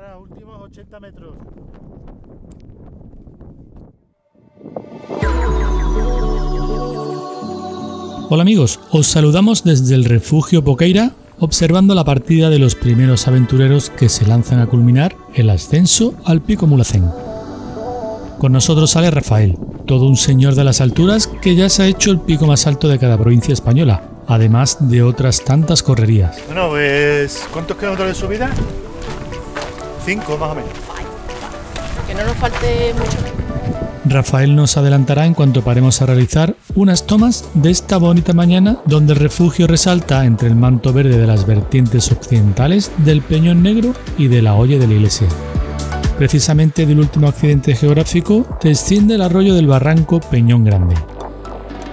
Ahora, últimos 80 metros. Hola amigos, os saludamos desde el refugio Poqueira, observando la partida de los primeros aventureros que se lanzan a culminar el ascenso al Pico Mulhacén. Con nosotros sale Rafael, todo un señor de las alturas que ya se ha hecho el pico más alto de cada provincia española, además de otras tantas correrías. Bueno, pues, ¿cuántos kilómetros de subida? 5 más o menos. Que no nos falte mucho. Rafael nos adelantará en cuanto paremos a realizar unas tomas de esta bonita mañana donde el refugio resalta entre el manto verde de las vertientes occidentales del Peñón Negro y de la Hoya de la Iglesia. Precisamente del último accidente geográfico desciende el arroyo del barranco Peñón Grande.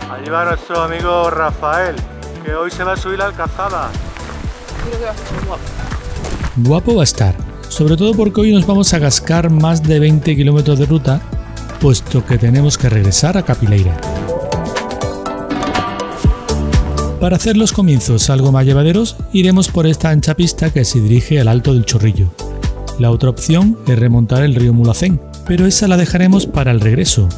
Allí va nuestro amigo Rafael, que hoy se va a subir la Alcazaba. Creo que va a estar guapo. Guapo va a estar, sobre todo porque hoy nos vamos a cascar más de 20 kilómetros de ruta, puesto que tenemos que regresar a Capileira. Para hacer los comienzos algo más llevaderos, iremos por esta ancha pista que se dirige al Alto del Chorrillo. La otra opción es remontar el río Mulhacén, pero esa la dejaremos para el regreso.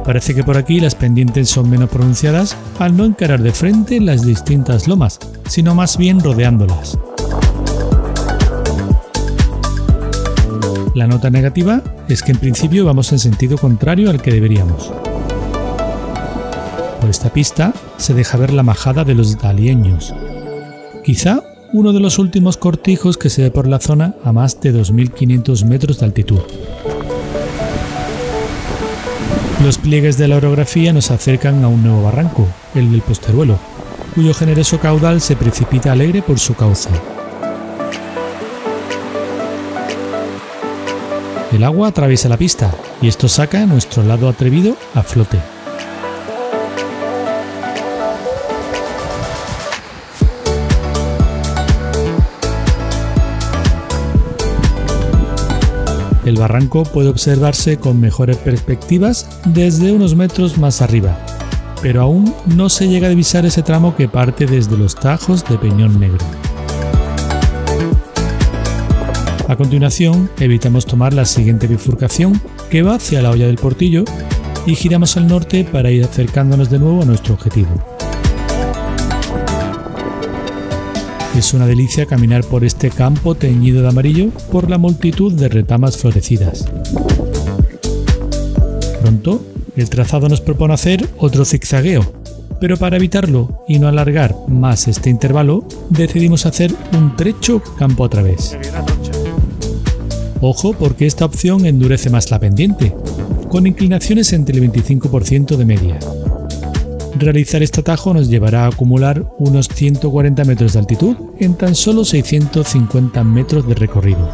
Parece que por aquí las pendientes son menos pronunciadas al no encarar de frente las distintas lomas, sino más bien rodeándolas. La nota negativa es que en principio vamos en sentido contrario al que deberíamos. Por esta pista se deja ver la majada de los dalieños. Quizá uno de los últimos cortijos que se ve por la zona a más de 2.500 metros de altitud. Los pliegues de la orografía nos acercan a un nuevo barranco, el del Posteruelo, cuyo generoso caudal se precipita alegre por su cauce. El agua atraviesa la pista y esto saca a nuestro lado atrevido a flote. El barranco puede observarse con mejores perspectivas desde unos metros más arriba, pero aún no se llega a divisar ese tramo que parte desde los tajos de Peñón Negro. A continuación, evitamos tomar la siguiente bifurcación que va hacia la Hoya del Portillo y giramos al norte para ir acercándonos de nuevo a nuestro objetivo. Es una delicia caminar por este campo teñido de amarillo por la multitud de retamas florecidas. Pronto, el trazado nos propone hacer otro zigzagueo, pero para evitarlo y no alargar más este intervalo, decidimos hacer un trecho campo a través. Ojo porque esta opción endurece más la pendiente, con inclinaciones entre el 25% de media. Realizar este atajo nos llevará a acumular unos 140 metros de altitud en tan solo 650 metros de recorrido.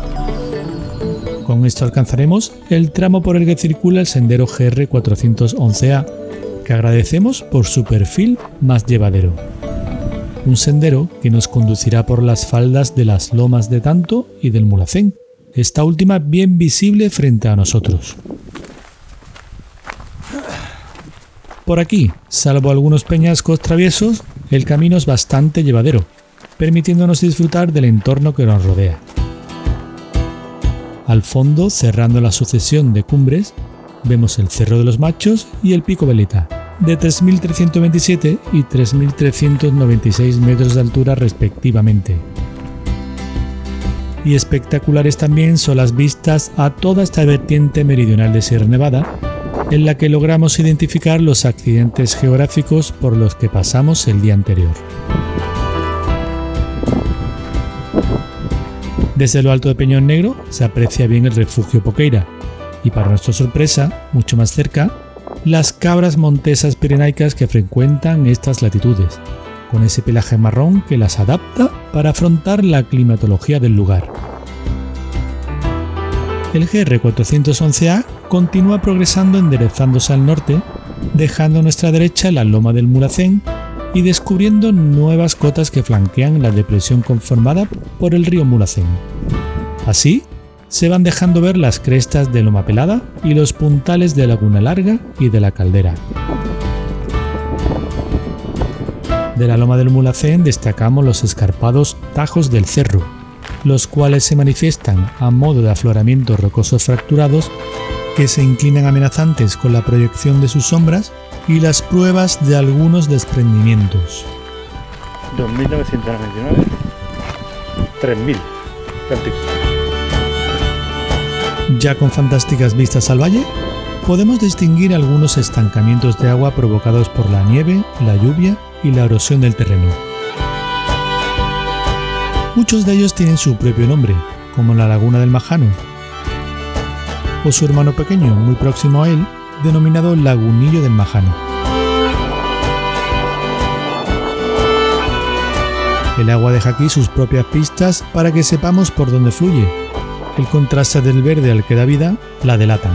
Con esto alcanzaremos el tramo por el que circula el sendero GR 411A, que agradecemos por su perfil más llevadero. Un sendero que nos conducirá por las faldas de las lomas de Tanto y del Mulhacén, esta última bien visible frente a nosotros. Por aquí, salvo algunos peñascos traviesos, el camino es bastante llevadero, permitiéndonos disfrutar del entorno que nos rodea. Al fondo, cerrando la sucesión de cumbres, vemos el Cerro de los Machos y el Pico Veleta, de 3.327 y 3.396 metros de altura respectivamente. Y espectaculares también son las vistas a toda esta vertiente meridional de Sierra Nevada, en la que logramos identificar los accidentes geográficos por los que pasamos el día anterior. Desde lo alto de Peñón Negro se aprecia bien el refugio Poqueira y, para nuestra sorpresa, mucho más cerca, las cabras montesas pirenaicas que frecuentan estas latitudes, con ese pelaje marrón que las adapta para afrontar la climatología del lugar. El GR 411A continúa progresando enderezándose al norte, dejando a nuestra derecha la loma del Mulhacén y descubriendo nuevas cotas que flanquean la depresión conformada por el río Mulhacén. Así, se van dejando ver las crestas de Loma Pelada y los puntales de Laguna Larga y de la Caldera. De la loma del Mulhacén destacamos los escarpados tajos del Cerro, los cuales se manifiestan a modo de afloramientos rocosos fracturados que se inclinan amenazantes con la proyección de sus sombras y las pruebas de algunos desprendimientos. 2.999, 3.000. Ya con fantásticas vistas al valle, podemos distinguir algunos estancamientos de agua provocados por la nieve, la lluvia y la erosión del terreno. Muchos de ellos tienen su propio nombre, como la Laguna del Majano, o su hermano pequeño, muy próximo a él, denominado Lagunillo del Majano. El agua deja aquí sus propias pistas para que sepamos por dónde fluye. El contraste del verde al que da vida la delatan.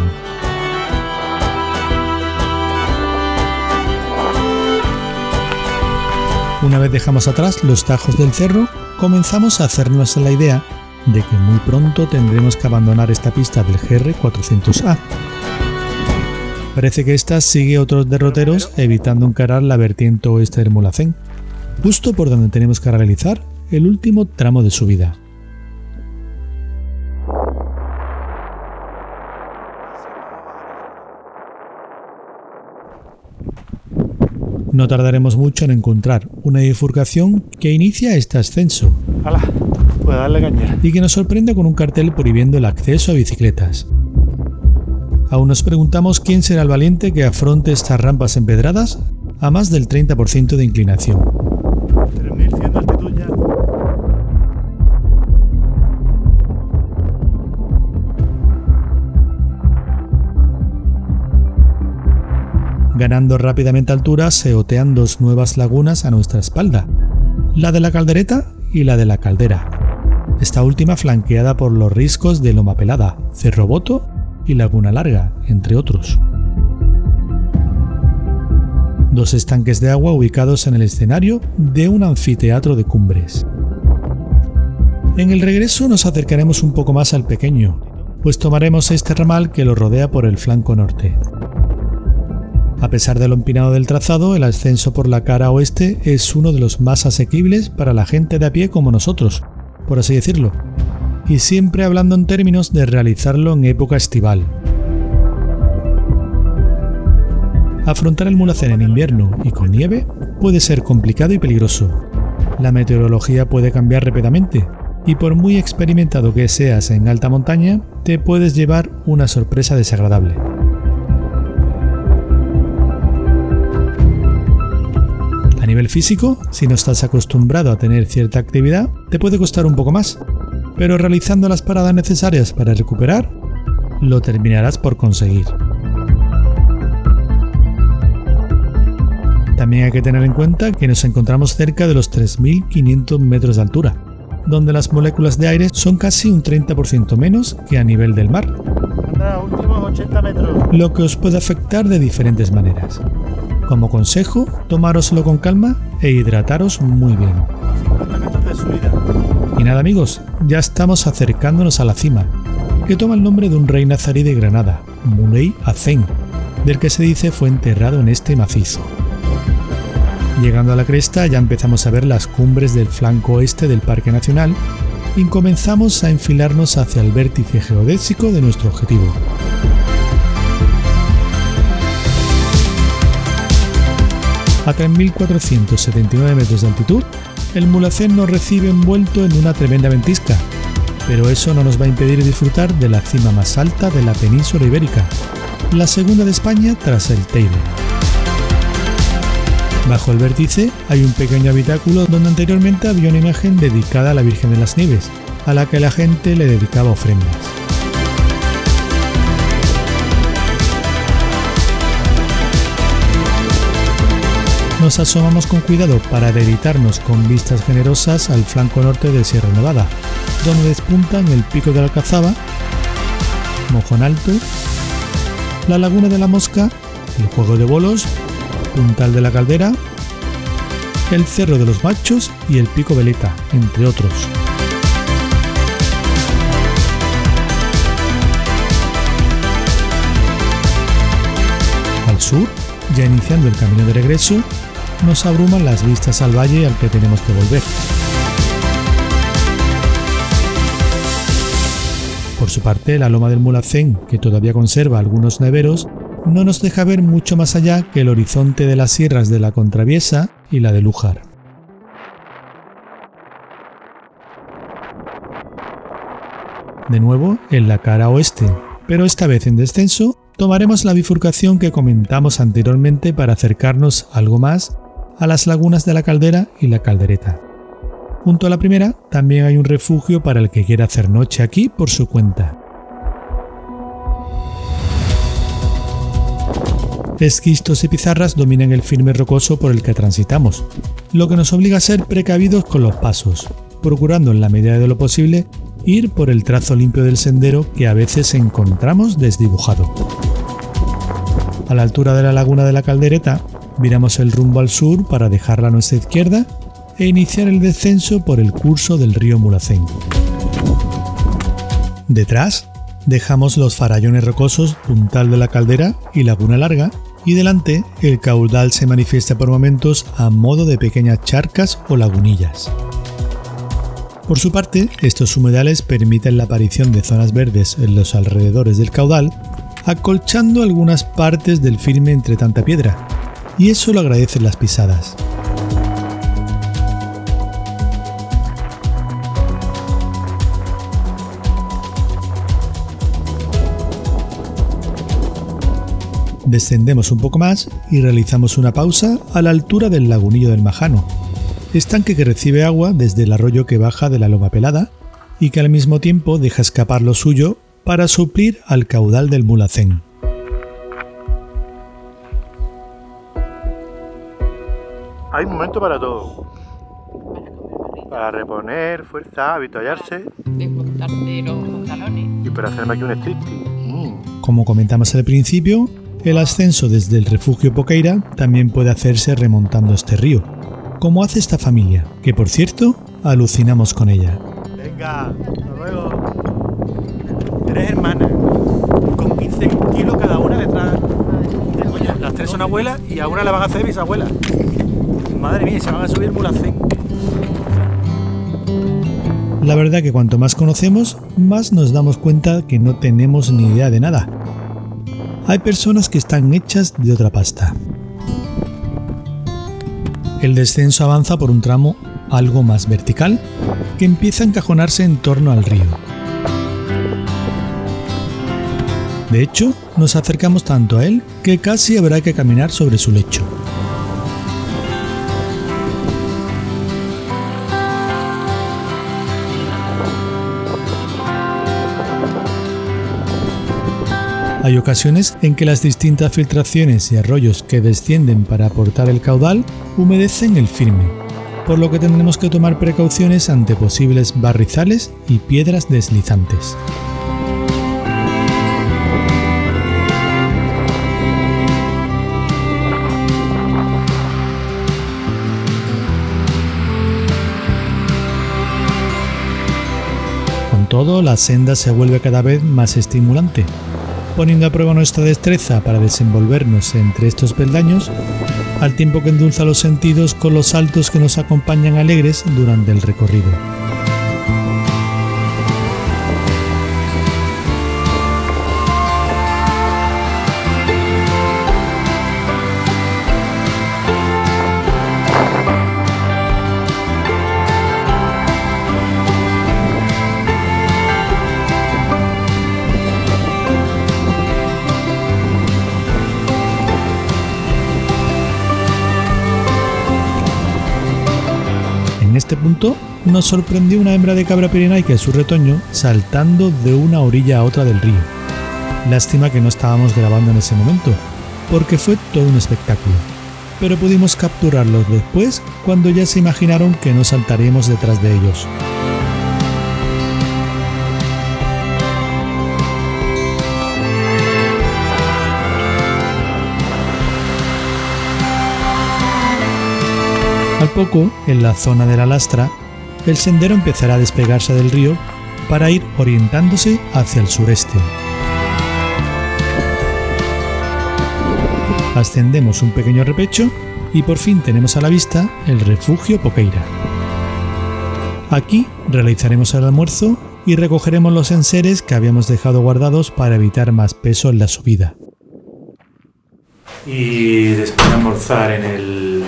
Una vez dejamos atrás los tajos del cerro, comenzamos a hacernos la idea de que muy pronto tendremos que abandonar esta pista del GR400A. Parece que esta sigue otros derroteros evitando encarar la vertiente oeste del Mulhacén, justo por donde tenemos que realizar el último tramo de subida. No tardaremos mucho en encontrar una bifurcación que inicia este ascenso. ¡Hala! Pues darle caña. Y que nos sorprende con un cartel prohibiendo el acceso a bicicletas. Aún nos preguntamos quién será el valiente que afronte estas rampas empedradas a más del 30% de inclinación. 3.100 de altitud ya. Ganando rápidamente altura se otean dos nuevas lagunas a nuestra espalda, la de la Caldereta y la de la Caldera, esta última flanqueada por los riscos de Loma Pelada, Cerro Boto y Laguna Larga, entre otros. Dos estanques de agua ubicados en el escenario de un anfiteatro de cumbres. En el regreso nos acercaremos un poco más al pequeño, pues tomaremos este ramal que lo rodea por el flanco norte. A pesar de lo empinado del trazado, el ascenso por la cara oeste es uno de los más asequibles para la gente de a pie como nosotros, por así decirlo, y siempre hablando en términos de realizarlo en época estival. Afrontar el Mulhacén en invierno y con nieve puede ser complicado y peligroso. La meteorología puede cambiar rápidamente, y por muy experimentado que seas en alta montaña, te puedes llevar una sorpresa desagradable. A nivel físico, si no estás acostumbrado a tener cierta actividad, te puede costar un poco más, pero realizando las paradas necesarias para recuperar, lo terminarás por conseguir. También hay que tener en cuenta que nos encontramos cerca de los 3.500 metros de altura, donde las moléculas de aire son casi un 30% menos que a nivel del mar, Últimos 80 metros. lo que os puede afectar de diferentes maneras. Como consejo, tomároslo con calma e hidrataros muy bien. 50 metros de subida. Y nada amigos, ya estamos acercándonos a la cima, que toma el nombre de un rey nazarí de Granada, Muley Hacén, del que se dice fue enterrado en este macizo. Llegando a la cresta ya empezamos a ver las cumbres del flanco oeste del Parque Nacional y comenzamos a enfilarnos hacia el vértice geodésico de nuestro objetivo. A 3.479 metros de altitud, el Mulhacén nos recibe envuelto en una tremenda ventisca, pero eso no nos va a impedir disfrutar de la cima más alta de la península ibérica, la segunda de España tras el Teide. Bajo el vértice hay un pequeño habitáculo donde anteriormente había una imagen dedicada a la Virgen de las Nieves, a la que la gente le dedicaba ofrendas. Nos asomamos con cuidado para deleitarnos con vistas generosas al flanco norte de Sierra Nevada, donde despuntan el Pico de la Alcazaba, Mojón Alto, la Laguna de la Mosca, el Juego de Bolos, Puntal de la Caldera, el Cerro de los Machos y el Pico Veleta, entre otros. Al sur, ya iniciando el camino de regreso, nos abruman las vistas al valle al que tenemos que volver. su parte, la loma del Mulhacén, que todavía conserva algunos neveros, no nos deja ver mucho más allá que el horizonte de las sierras de la Contraviesa y la de Lújar. De nuevo en la cara oeste, pero esta vez en descenso, tomaremos la bifurcación que comentamos anteriormente para acercarnos algo más a las lagunas de la Caldera y la Caldereta. Junto a la primera también hay un refugio para el que quiera hacer noche aquí por su cuenta. Esquistos y pizarras dominan el firme rocoso por el que transitamos, lo que nos obliga a ser precavidos con los pasos, procurando en la medida de lo posible ir por el trazo limpio del sendero que a veces encontramos desdibujado. A la altura de la laguna de la Caldereta, viramos el rumbo al sur para dejarla a nuestra izquierda e iniciar el descenso por el curso del río Mulhacén. Detrás, dejamos los farallones rocosos Puntal de la Caldera y Laguna Larga, y delante el caudal se manifiesta por momentos a modo de pequeñas charcas o lagunillas. Por su parte, estos humedales permiten la aparición de zonas verdes en los alrededores del caudal, acolchando algunas partes del firme entre tanta piedra, y eso lo agradecen las pisadas. Descendemos un poco más y realizamos una pausa a la altura del lagunillo del Majano, estanque que recibe agua desde el arroyo que baja de la Loma Pelada y que al mismo tiempo deja escapar lo suyo para suplir al caudal del Mulhacén. Hay un momento para todo. Para reponer fuerza, avituallarse Desmontarte los pantalones. y para hacerme aquí un striptease. Como comentamos al principio, el ascenso desde el refugio Poqueira también puede hacerse remontando este río, como hace esta familia, que por cierto, alucinamos con ella. Venga, hasta luego. 3 hermanas, con 15 kilos cada una detrás. Oye, las 3 son abuelas y a una la van a hacer bisabuela. Madre mía, se van a subir el Mulhacén. La verdad que cuanto más conocemos, más nos damos cuenta que no tenemos ni idea de nada. Hay personas que están hechas de otra pasta. El descenso avanza por un tramo algo más vertical, que empieza a encajonarse en torno al río. De hecho, nos acercamos tanto a él que casi habrá que caminar sobre su lecho. Hay ocasiones en que las distintas filtraciones y arroyos que descienden para aportar el caudal humedecen el firme, por lo que tendremos que tomar precauciones ante posibles barrizales y piedras deslizantes. Con todo, la senda se vuelve cada vez más estimulante, poniendo a prueba nuestra destreza para desenvolvernos entre estos peldaños, al tiempo que endulza los sentidos con los saltos que nos acompañan alegres durante el recorrido. En este punto nos sorprendió una hembra de cabra pirenaica y su retoño saltando de una orilla a otra del río. Lástima que no estábamos grabando en ese momento, porque fue todo un espectáculo, pero pudimos capturarlos después cuando ya se imaginaron que no saltaríamos detrás de ellos. Al poco, en la zona de la lastra, el sendero empezará a despegarse del río para ir orientándose hacia el sureste. Ascendemos un pequeño repecho y por fin tenemos a la vista el refugio Poqueira. Aquí realizaremos el almuerzo y recogeremos los enseres que habíamos dejado guardados para evitar más peso en la subida. Y después de almorzar en el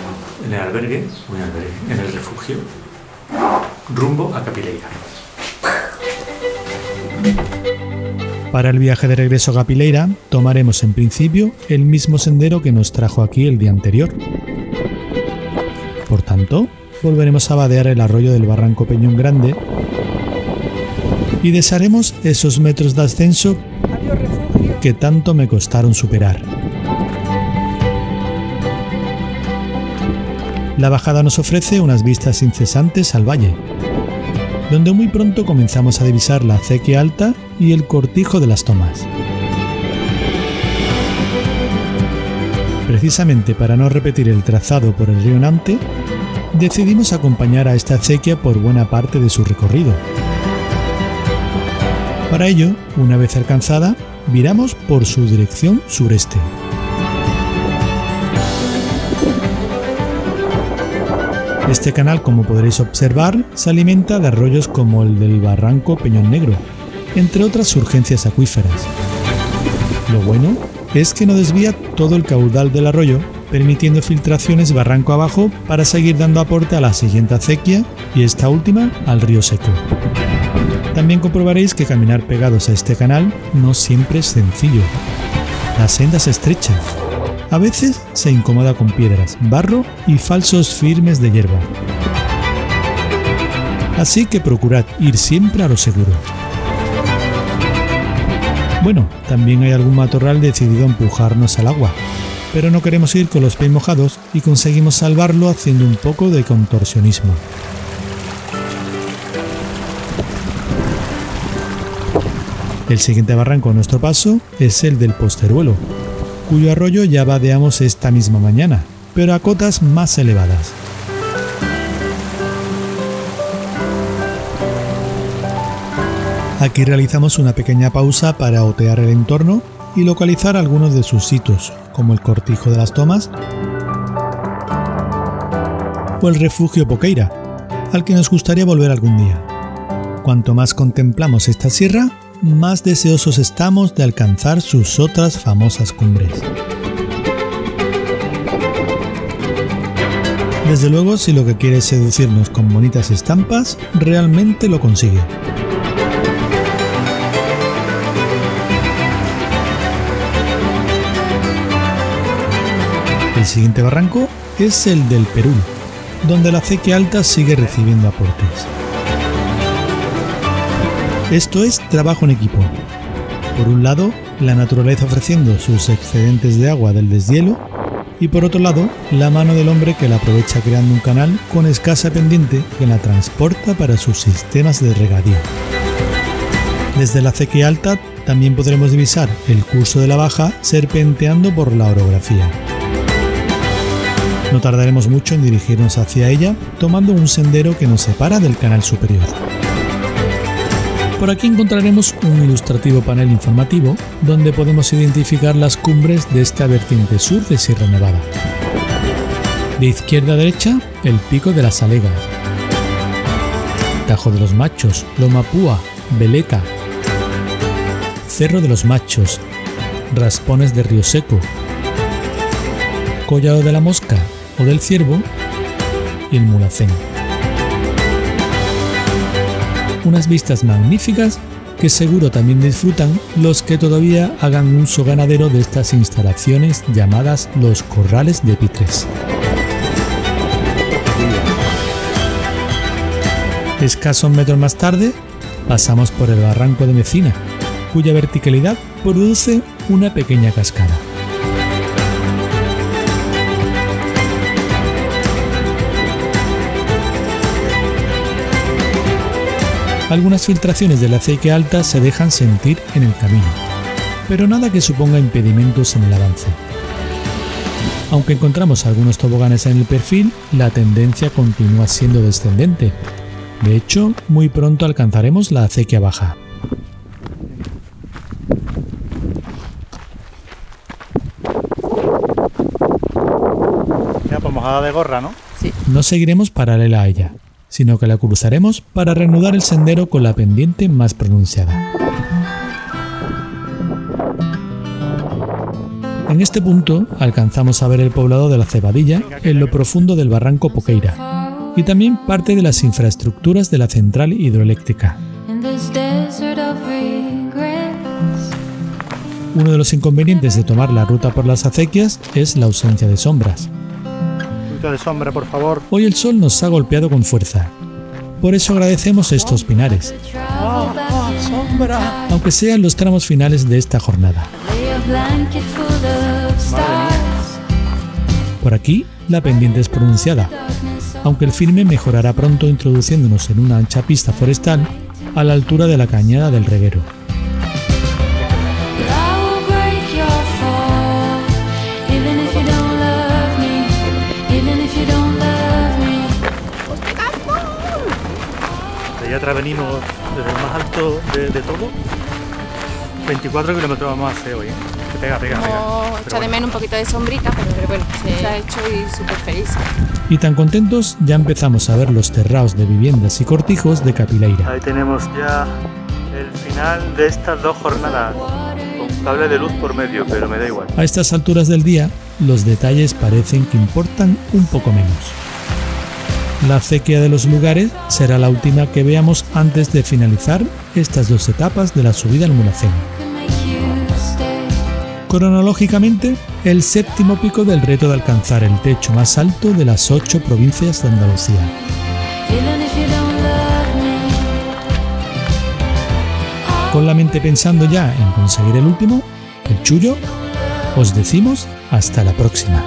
albergue, en el refugio, rumbo a Capileira. Para el viaje de regreso a Capileira, tomaremos en principio el mismo sendero que nos trajo aquí el día anterior. Por tanto, volveremos a vadear el arroyo del Barranco Peñón Grande y desharemos esos metros de ascenso que tanto me costaron superar. La bajada nos ofrece unas vistas incesantes al valle, donde muy pronto comenzamos a divisar la acequia alta y el cortijo de las Tomas. Precisamente para no repetir el trazado por el río Nante, decidimos acompañar a esta acequia por buena parte de su recorrido. Para ello, una vez alcanzada, viramos por su dirección sureste. Este canal, como podréis observar, se alimenta de arroyos como el del Barranco Peñón Negro, entre otras surgencias acuíferas. Lo bueno es que no desvía todo el caudal del arroyo, permitiendo filtraciones barranco abajo para seguir dando aporte a la siguiente acequia y esta última al río Seco. También comprobaréis que caminar pegados a este canal no siempre es sencillo. La senda es estrecha. A veces se incomoda con piedras, barro y falsos firmes de hierba. Así que procurad ir siempre a lo seguro. Bueno, también hay algún matorral decidido a empujarnos al agua, pero no queremos ir con los pies mojados y conseguimos salvarlo haciendo un poco de contorsionismo. El siguiente barranco a nuestro paso es el del Posteruelo, cuyo arroyo ya vadeamos esta misma mañana, pero a cotas más elevadas. Aquí realizamos una pequeña pausa para otear el entorno y localizar algunos de sus sitios, como el Cortijo de las Tomas o el refugio Poqueira, al que nos gustaría volver algún día. Cuanto más contemplamos esta sierra, más deseosos estamos de alcanzar sus otras famosas cumbres. Desde luego, si lo que quiere es seducirnos con bonitas estampas, realmente lo consigue. El siguiente barranco es el del Perú, donde la acequia alta sigue recibiendo aportes. Esto es trabajo en equipo. Por un lado, la naturaleza ofreciendo sus excedentes de agua del deshielo y por otro lado, la mano del hombre que la aprovecha creando un canal con escasa pendiente que la transporta para sus sistemas de regadío. Desde la acequia alta también podremos divisar el curso de la baja serpenteando por la orografía. No tardaremos mucho en dirigirnos hacia ella tomando un sendero que nos separa del canal superior. Por aquí encontraremos un ilustrativo panel informativo donde podemos identificar las cumbres de esta vertiente sur de Sierra Nevada. De izquierda a derecha, el Pico de las Alegas, Tajo de los Machos, Loma Púa, Veleta, Cerro de los Machos, Raspones de Río Seco, Collado de la Mosca o del Ciervo y el Mulhacén. Unas vistas magníficas que seguro también disfrutan los que todavía hagan uso ganadero de estas instalaciones llamadas los corrales de Pitres. Escasos metros más tarde pasamos por el barranco de Mecina, cuya verticalidad produce una pequeña cascada. Algunas filtraciones de la acequia alta se dejan sentir en el camino, pero nada que suponga impedimentos en el avance. Aunque encontramos algunos toboganes en el perfil, la tendencia continúa siendo descendente. De hecho, muy pronto alcanzaremos la acequia baja. Ya, pues mojada de gorra, ¿no? Sí. No seguiremos paralela a ella. sino que la cruzaremos para reanudar el sendero con la pendiente más pronunciada. En este punto alcanzamos a ver el poblado de la Cebadilla en lo profundo del barranco Poqueira y también parte de las infraestructuras de la central hidroeléctrica. Uno de los inconvenientes de tomar la ruta por las acequias es la ausencia de sombras. De sombra, por favor. Hoy el sol nos ha golpeado con fuerza. Por eso agradecemos estos pinares, ¡Sombra! aunque sean los tramos finales de esta jornada. Por aquí la pendiente es pronunciada, aunque el firme mejorará pronto introduciéndonos en una ancha pista forestal a la altura de la cañada del Reguero. De allá atrás venimos desde el más alto de todo. 24 kilómetros vamos a hacer hoy. Pega. Echa de menos un poquito de sombrita, pero bueno, se ha hecho y súper feliz. Y tan contentos ya empezamos a ver los terraos de viviendas y cortijos de Capileira. Ahí tenemos ya el final de estas 2 jornadas, con cable de luz por medio, pero me da igual. A estas alturas del día, los detalles parecen que importan un poco menos. La acequia de los lugares será la última que veamos antes de finalizar estas 2 etapas de la subida al Mulhacén. Cronológicamente, el 7º pico del reto de alcanzar el techo más alto de las 8 provincias de Andalucía. Con la mente pensando ya en conseguir el último, el Chullo, os decimos hasta la próxima.